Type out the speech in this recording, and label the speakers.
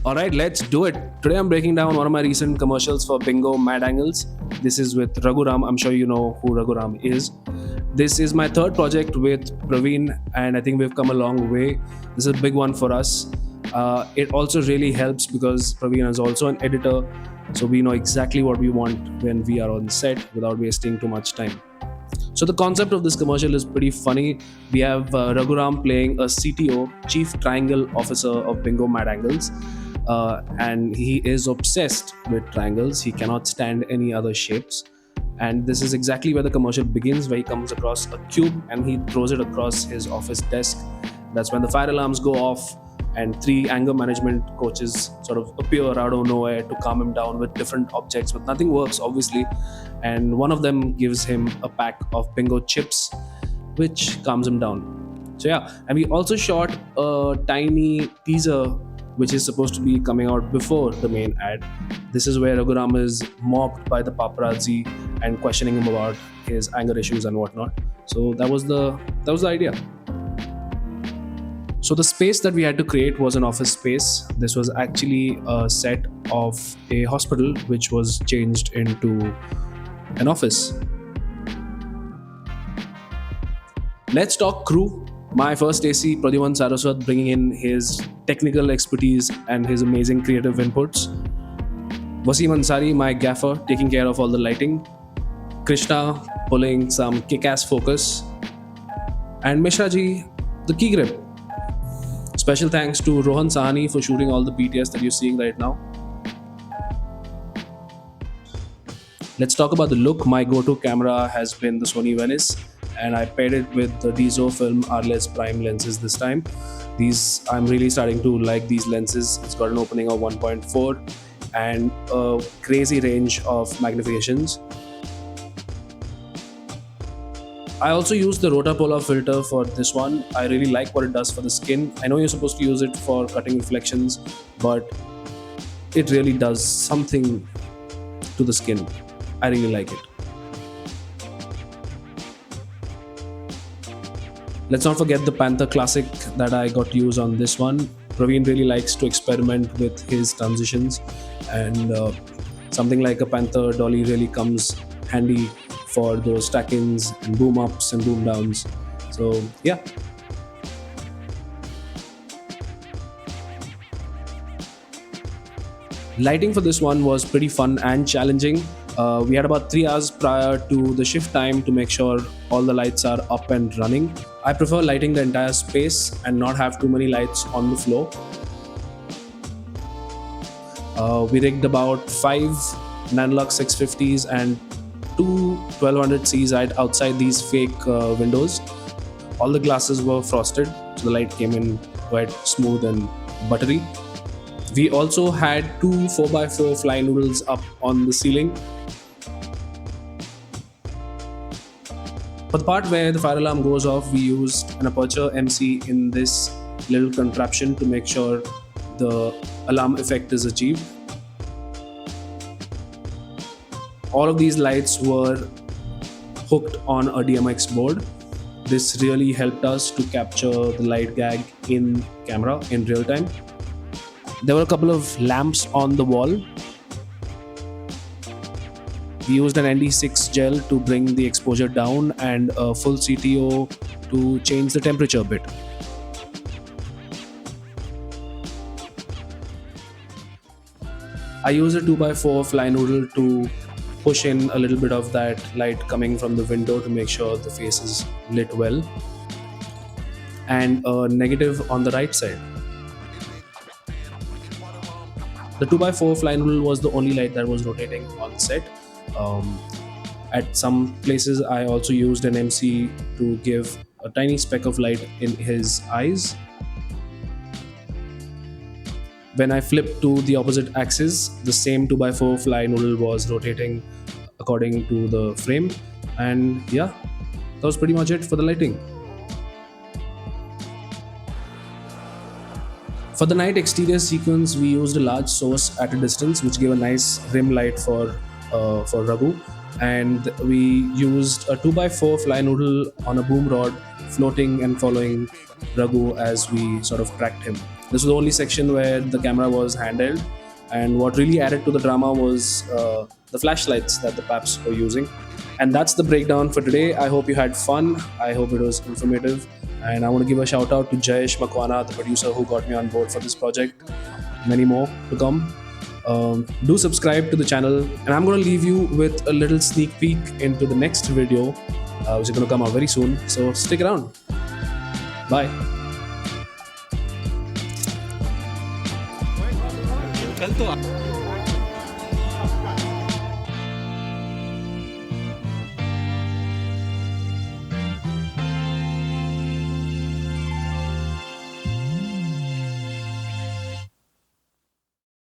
Speaker 1: All right, let's do it. Today I'm breaking down one of my recent commercials for Bingo Mad Angles. This is with Raghu Ram. I'm sure you know who Raghu Ram is. This is my third project with Praveen, and I think we've come a long way. This is a big one for us. It also really helps because Praveen is also an editor, so we know exactly what we want when we are on set without wasting too much time. So the concept of this commercial is pretty funny. We have Raghuram playing a CTO, Chief Triangle Officer of Bingo Mad Angles, and he is obsessed with triangles. He cannot stand any other shapes. And this is exactly where the commercial begins, where he comes across a cube and he throws it across his office desk. That's when the fire alarms go off, and three anger management coaches sort of appear out of nowhere to calm him down with different objects, but nothing works, obviously. And one of them gives him a pack of bingo chips, which calms him down. So, yeah, and we also shot a tiny teaser which is supposed to be coming out before the main ad. This is where Raghuram is mobbed by the paparazzi and questioning him about his anger issues and whatnot. So that was the idea. So the space that we had to create was an office space. This was actually a set of a hospital which was changed into an office. Let's talk crew. My first AC, Pradyuman Saraswat, bringing in his technical expertise and his amazing creative inputs. Wasim Ansari, my gaffer, taking care of all the lighting. Krishna pulling some kick-ass focus. And Mishra ji, the key grip. Special thanks to Rohan Sahani for shooting all the BTS that you're seeing right now. Let's talk about the look. My go-to camera has been the Sony Venice, and I paired it with the Diesel Film Arles Prime lenses this time. I'm really starting to like these lenses. It's got an opening of 1.4 and a crazy range of magnifications. I also used the Rotapola filter for this one. I really like what it does for the skin. I know you're supposed to use it for cutting reflections, but it really does something to the skin. I really like it. Let's not forget the Panther Classic that I got to use on this one. Praveen really likes to experiment with his transitions, and something like a Panther dolly really comes handy for those stack-ins and boom ups and boom downs. So yeah. Lighting for this one was pretty fun and challenging. We had about 3 hours prior to the shift time to make sure all the lights are up and running. I prefer lighting the entire space and not have too many lights on the floor. We rigged about 5 Nanlux 650s and two 1200Cs right outside these fake windows. All the glasses were frosted, so the light came in quite smooth and buttery. We also had two 4x4 fly noodles up on the ceiling. For the part where the fire alarm goes off, we used an Aperture MC in this little contraption to make sure the alarm effect is achieved. All of these lights were hooked on a DMX board. This really helped us to capture the light gag in camera in real time. There were a couple of lamps on the wall. We used an ND6 gel to bring the exposure down and a full CTO to change the temperature a bit. I used a 2x4 fly noodle to push in a little bit of that light coming from the window to make sure the face is lit well, and a negative on the right side. The 2x4 fly noodle was the only light that was rotating on set. Um, at some places, I also used an MC to give a tiny speck of light in his eyes. When I flipped to the opposite axis, the same 2x4 fly noodle was rotating according to the frame. And yeah, that was pretty much it for the lighting. For the night exterior sequence, we used a large source at a distance, which gave a nice rim light for Raghu, and we used a 2x4 fly noodle on a boom rod floating and following Raghu as we sort of tracked him. This was the only section where the camera was handheld, and what really added to the drama was the flashlights that the paps were using. And that's the breakdown for today. I hope you had fun. I hope it was informative. And I want to give a shout out to Jayesh Makwana, the producer who got me on board for this project. Many more to come. Do subscribe to the channel, and I'm going to leave you with a little sneak peek into the next video, which is going to come out very soon. So stick around. Bye.
Speaker 2: कल तो